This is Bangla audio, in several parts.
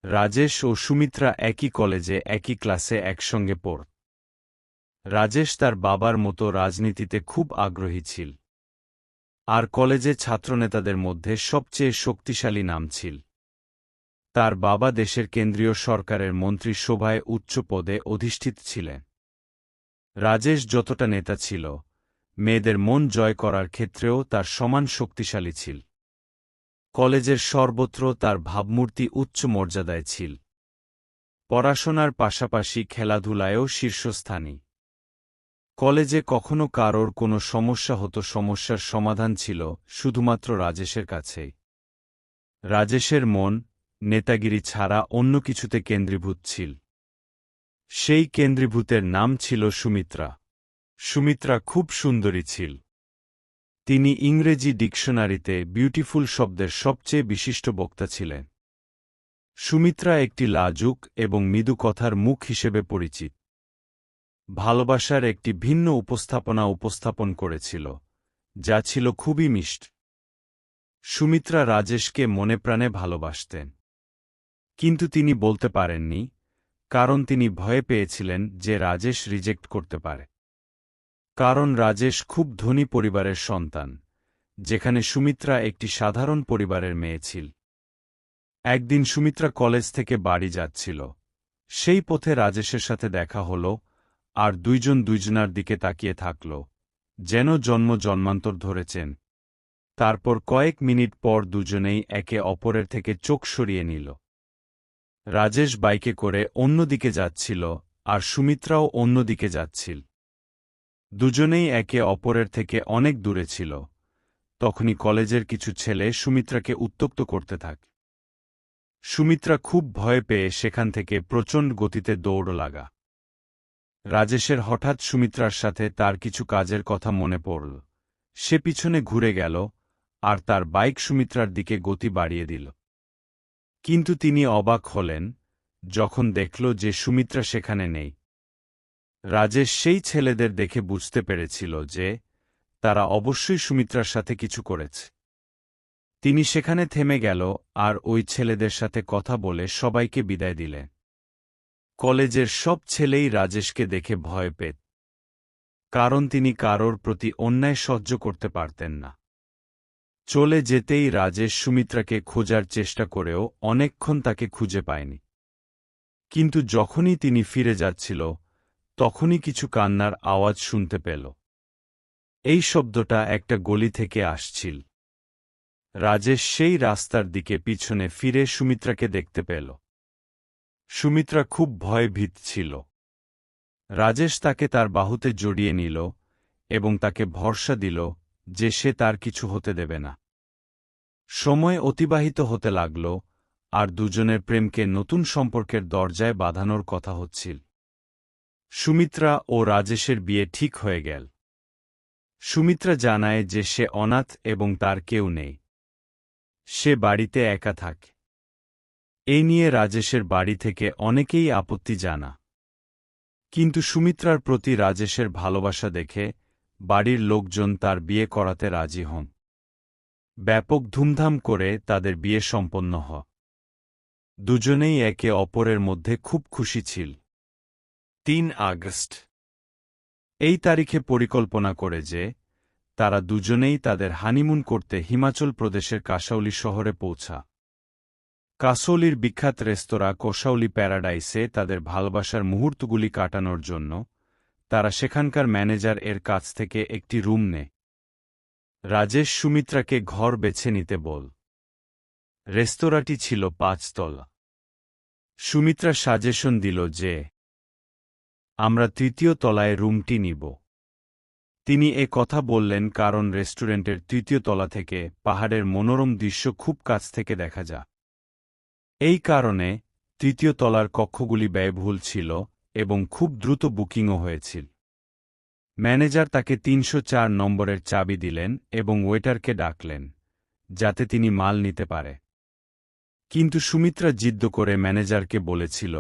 রাজেশ ও সুমিত্রা একই কলেজে একই ক্লাসে একসঙ্গে পড়ত। রাজেশ তার বাবার মতো রাজনীতিতে খুব আগ্রহী ছিল, আর কলেজে ছাত্রনেতাদের মধ্যে সবচেয়ে শক্তিশালী নাম ছিল। তার বাবা দেশের কেন্দ্রীয় সরকারের মন্ত্রিসভায় উচ্চ পদে অধিষ্ঠিত ছিলেন। রাজেশ যতটা নেতা ছিল, মেয়েদের মন জয় করার ক্ষেত্রেও তার সমান শক্তিশালী ছিল। কলেজের সর্বত্র তার ভাবমূর্তি উচ্চ মর্যাদায় ছিল। পড়াশোনার পাশাপাশি খেলাধুলায়ও শীর্ষস্থানী। কলেজে কখনো কারোর কোনো সমস্যা হতো, সমস্যার সমাধান ছিল শুধুমাত্র রাজেশের কাছেই। রাজেশের মন নেতাগিরি ছাড়া অন্য কিছুতে কেন্দ্রীভূত ছিল। সেই কেন্দ্রীভূতের নাম ছিল সুমিত্রা। সুমিত্রা খুব সুন্দরী ছিল। তিনি ইংরেজি ডিকশনারিতে বিউটিফুল শব্দের সবচেয়ে বিশিষ্ট বক্তা ছিলেন। সুমিত্রা একটি লাজুক এবং মৃদু কথার মুখ হিসেবে পরিচিত। ভালোবাসার একটি ভিন্ন উপস্থাপনা উপস্থাপন করেছিল, যা ছিল খুবই মিষ্টি। সুমিত্রা রাজেশকে মনে প্রাণে ভালোবাসতেন, কিন্তু তিনি বলতে পারেননি, কারণ তিনি ভয় পেয়েছিলেন যে রাজেশ রিজেক্ট করতে পারে। কারণ রাজেশ খুব ধনী পরিবারের সন্তান, যেখানে সুমিত্রা একটি সাধারণ পরিবারের মেয়ে ছিল। একদিন সুমিত্রা কলেজ থেকে বাড়ি যাচ্ছিল। সেই পথে রাজেশের সাথে দেখা হল, আর দুইজন দুইজনার দিকে তাকিয়ে থাকল, যেন জন্ম জন্মান্তর ধরেছেন। তারপর কয়েক মিনিট পর দুজনেই একে অপরের থেকে চোখ সরিয়ে নিল। রাজেশ বাইকে করে অন্যদিকে যাচ্ছিল, আর সুমিত্রাও অন্যদিকে যাচ্ছিল। দুজনেই একে অপরের থেকে অনেক দূরে ছিল। তখনই কলেজের কিছু ছেলে সুমিত্রাকে উত্ত্যক্ত করতে থাকে। সুমিত্রা খুব ভয় পেয়ে সেখান থেকে প্রচণ্ড গতিতে দৌড় লাগা। রাজেশের হঠাৎ সুমিত্রার সাথে তার কিছু কাজের কথা মনে পড়ল। সে পিছনে ঘুরে গেল, আর তার বাইক সুমিত্রার দিকে গতি বাড়িয়ে দিল। কিন্তু তিনি অবাক হলেন যখন দেখল যে সুমিত্রা সেখানে নেই। রাজেশ সেই ছেলেদের দেখে বুঝতে পেরেছিল যে তারা অবশ্যই সুমিত্রার সাথে কিছু করেছে। তিনি সেখানে থেমে গেল আর ওই ছেলেদের সাথে কথা বলে সবাইকে বিদায় দিলেন। কলেজের সব ছেলেই রাজেশকে দেখে ভয় পেত, কারণ তিনি কারোর প্রতি অন্যায় সহ্য করতে পারতেন না। চলে যেতেই রাজেশ সুমিত্রাকে খোঁজার চেষ্টা করেও অনেকক্ষণ তাকে খুঁজে পায়নি। কিন্তু যখনই তিনি ফিরে যাচ্ছিল, তখনই কিছু কান্নার আওয়াজ শুনতে পেল। এই শব্দটা একটা গলি থেকে আসছিল। রাজেশ সেই রাস্তার দিকে পিছনে ফিরে সুমিত্রাকে দেখতে পেল। সুমিত্রা খুব ভয়ভীত ছিল। রাজেশ তাকে তার বাহুতে জড়িয়ে নিল এবং তাকে ভরসা দিল যে সে তার কিছু হতে দেবে না। সময় অতিবাহিত হতে লাগল, আর দুজনের প্রেমকে নতুন সম্পর্কের দরজায় বাঁধানোর কথা হচ্ছিল। সুমিত্রা ও রাজেশের বিয়ে ঠিক হয়ে গেল। সুমিত্রা জানায় যে সে অনাথ এবং তার কেউ নেই। সে বাড়িতে একা থাকে। এই নিয়ে রাজেশের বাড়ি থেকে অনেকেই আপত্তি জানা। কিন্তু সুমিত্রার প্রতি রাজেশের ভালোবাসা দেখে বাড়ির লোকজন তার বিয়ে করাতে রাজি হন। ব্যাপক ধুমধাম করে তাদের বিয়ে সম্পন্ন হয়। দুজনেই একে অপরের মধ্যে খুব খুশি ছিল। ৩ আগস্ট এই তারিখে পরিকল্পনা করে যে তারা দুজনেই তাদের হানিমুন করতে হিমাচল প্রদেশের কাসাউলি শহরে পৌঁছা। কাসৌলির বিখ্যাত রেস্তোরাঁ কসাউলি প্যারাডাইসে তাদের ভালোবাসার মুহূর্তগুলি কাটানোর জন্য তারা সেখানকার ম্যানেজার এর কাছ থেকে একটি রুম নেয়। রাজেশ সুমিত্রাকে ঘর বেছে নিতে বল। রেস্তোরাঁটি ছিল ৫ তলা। সুমিত্রা সাজেশন দিল যে আমরা ৩য় তলায় রুমটি নিব। তিনি এ কথা বললেন কারণ রেস্টুরেন্টের ৩য় তলা থেকে পাহাড়ের মনোরম দৃশ্য খুব কাছ থেকে দেখা যায়। এই কারণে ৩য় তলার কক্ষগুলি ব্যয়বহুল ছিল এবং খুব দ্রুত বুকিংও হয়েছিল। ম্যানেজার তাকে ৩০৪ নম্বরের চাবি দিলেন এবং ওয়েটারকে ডাকলেন, যাতে তিনি মাল নিতে পারে। কিন্তু সুমিত্রা জিদ্দ করে ম্যানেজারকে বলেছিল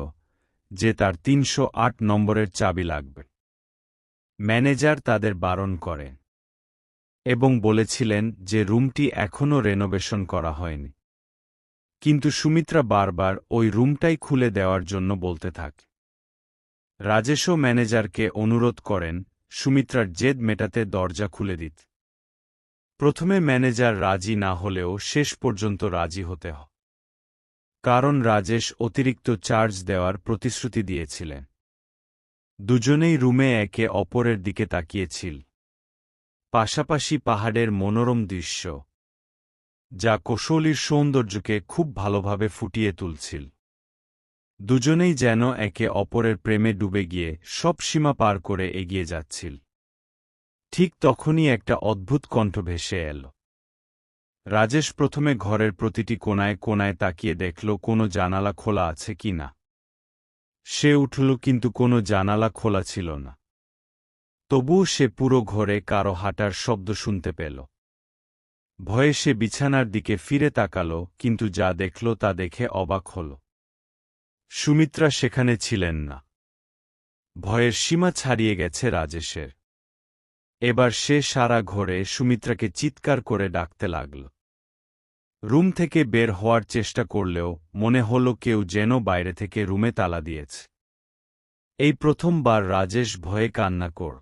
যে তার ৩০৮ নম্বরের চাবি লাগবে। ম্যানেজার তাদের বারণ করে এবং বলেছিলেন যে রুমটি এখনও রেনোভেশন করা হয়নি। কিন্তু সুমিত্রা বারবার ওই রুমটাই খুলে দেওয়ার জন্য বলতে থাকে। রাজেশও ম্যানেজারকে অনুরোধ করেন সুমিত্রার জেদ মেটাতে দরজা খুলে দিত। প্রথমে ম্যানেজার রাজি না হলেও শেষ পর্যন্ত রাজি হতে হয়, কারণ রাজেশ অতিরিক্ত চার্জ দেওয়ার প্রতিশ্রুতি দিয়েছিলেন। দুজনেই রুমে একে অপরের দিকে তাকিয়েছিল, পাশাপাশি পাহাড়ের মনোরম দৃশ্য, যা কৌশলীর সৌন্দর্যকে খুব ভালোভাবে ফুটিয়ে তুলছিল। দুজনেই যেন একে অপরের প্রেমে ডুবে গিয়ে সব সীমা পার করে এগিয়ে যাচ্ছিল। ঠিক তখনই একটা অদ্ভুত কণ্ঠ ভেসে এল। রাজেশ প্রথমে ঘরের প্রতিটি কোণায় কোণায় তাকিয়ে দেখল কোনো জানালা খোলা আছে কি না। সে উঠল, কিন্তু কোনো জানালা খোলা ছিল না। তবুও সে পুরো ঘরে কারো হাঁটার শব্দ শুনতে পেল। ভয়ে সে বিছানার দিকে ফিরে তাকাল, কিন্তু যা দেখল তা দেখে অবাক হল। সুমিত্রা সেখানে ছিলেন না। ভয়ের সীমা ছাড়িয়ে গেছে রাজেশের। এবার সে সারা ঘরে সুমিত্রাকে চিৎকার করে ডাকতে লাগল। রুম থেকে বের হওয়ার চেষ্টা করলেও মনে হল কেউ যেন বাইরে থেকে রুমে তালা দিয়েছে। এই প্রথমবার রাজেশ ভয়ে কান্না কর।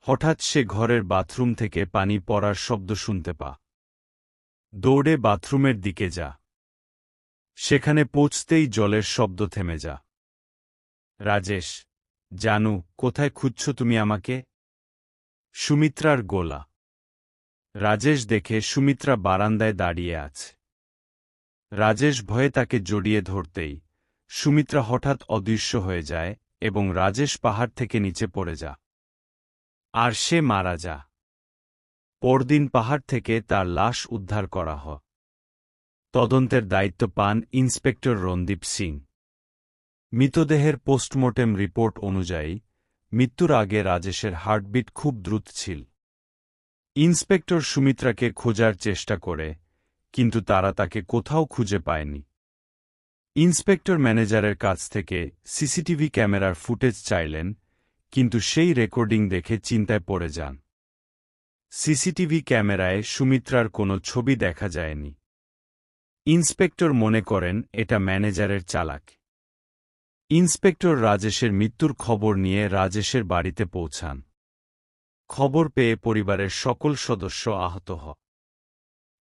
হঠাৎ সে ঘরের বাথরুম থেকে পানি পড়ার শব্দ শুনতে পা। দৌড়ে বাথরুমের দিকে যা। সেখানে পৌঁছতেই জলের শব্দ থেমে যা। রাজেশ, জানু, কোথায় খুঁজছ তুমি আমাকে? সুমিত্রার গলা। রাজেশ দেখে সুমিত্রা বারান্দায় দাঁড়িয়ে আছে। রাজেশ ভয়ে তাকে জড়িয়ে ধরতেই সুমিত্রা হঠাৎ অদৃশ্য হয়ে যায় এবং রাজেশ পাহাড় থেকে নিচে পড়ে যা। আর সে মারা যা। পরদিন পাহাড় থেকে তার লাশ উদ্ধার করা হয়। তদন্তের দায়িত্ব পান ইন্সপেক্টর রণদীপ সিং। মৃতদেহের পোস্টমর্টেম রিপোর্ট অনুযায়ী মৃত্যুর আগে রাজেশের হার্টবিট খুব দ্রুত ছিল। ইন্সপেক্টর সুমিত্রাকে খোঁজার চেষ্টা করে, কিন্তু তারা তাকে কোথাও খুঁজে পায়নি। ইন্সপেক্টর ম্যানেজারের কাছ থেকে সিসিটিভি ক্যামেরার ফুটেজ চাইলেন, কিন্তু সেই রেকর্ডিং দেখে চিন্তায় পড়ে যান। সিসিটিভি ক্যামেরায় সুমিত্রার কোনো ছবি দেখা যায়নি। ইন্সপেক্টর মনে করেন এটা ম্যানেজারের চালাক। ইন্সপেক্টর রাজেশের মৃত্যুর খবর নিয়ে রাজেশের বাড়িতে পৌঁছান। খবর পেয়ে পরিবারের সকল সদস্য আহত হয়।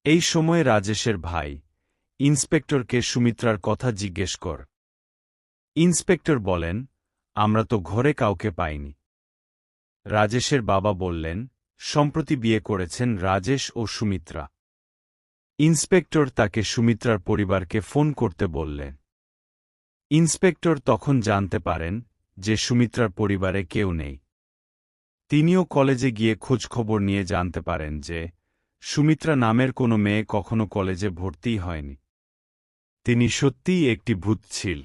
এই সময় রাজেশের ভাই ইন্সপেক্টরকে সুমিত্রার কথা জিজ্ঞেস কর। ইন্সপেক্টর বলেন, আমরা তো ঘরে কাউকে পাইনি। রাজেশের বাবা বললেন, সম্প্রতি বিয়ে করেছেন রাজেশ ও সুমিত্রা। ইন্সপেক্টর তাকে সুমিত্রার পরিবারকে ফোন করতে বললেন। ইন্সপেক্টর তখন জানতে পারেন যে সুমিত্রার পরিবারে কেউ নেই। তিনিও কলেজে গিয়ে খোঁজখবর নিয়ে জানতে পারেন যে সুমিত্রা নামের কোনো মেয়ে কখনো কলেজে ভর্তি হয়নি। তিনি সত্যিই একটি ভূত ছিল।